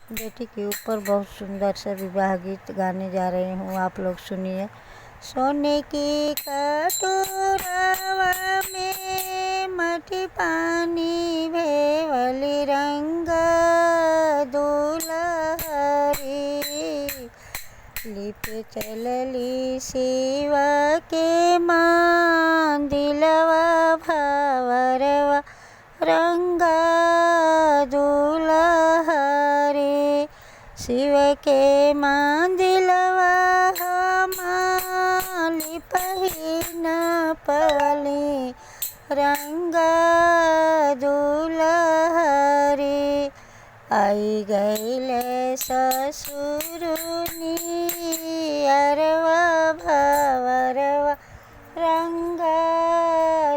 बेटी के ऊपर बहुत सुंदर सा विवाह गीत गाने जा रही हूँ, आप लोग सुनिए। सोने की कटोरवा में मटी पानी भेवली रंग दुलहरी, लिपे चलली शिवा के मान दिलवा भवरवा रंग दुलहरी। शिव के मांदिलवा हमाली पहिन पवली रंग दुलहरी। आई गईले ससुरुनी अरवा भवरवा रंग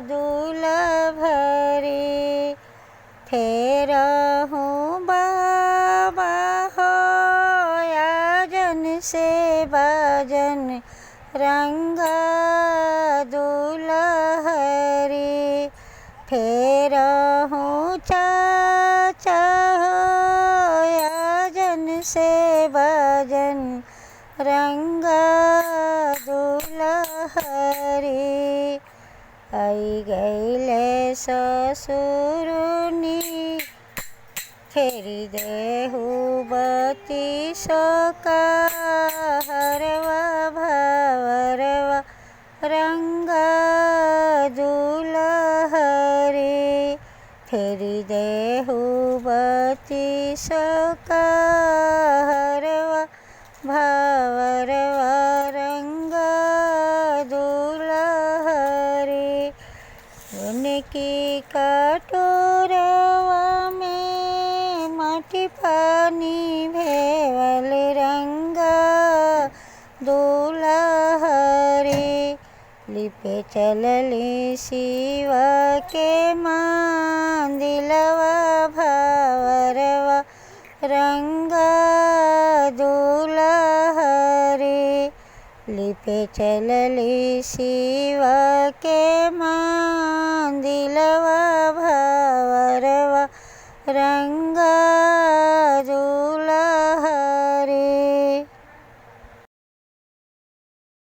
दुलभरी। फेर हूँ बाबा हो आजन से बाजन रंग दुलहरी। फेर हूँ चाचा हो आजन से बाजन रंग दुलहरी। आई गईले ससुरुनी फेरी देहु बती सोका हरवा भवरवा रंग दुलहरी। फेरी देहु बती सोका हरवा भवरवा रंग दुलहरी। उनकी कटोरवा में मटी पानी भेवल रंग दुलहरी। लिपे चलली शिवा के मांदिलवा भवरवा रंग दुलहरी। लिपे चलली शिवा के मांदिलवा भवरवा रंग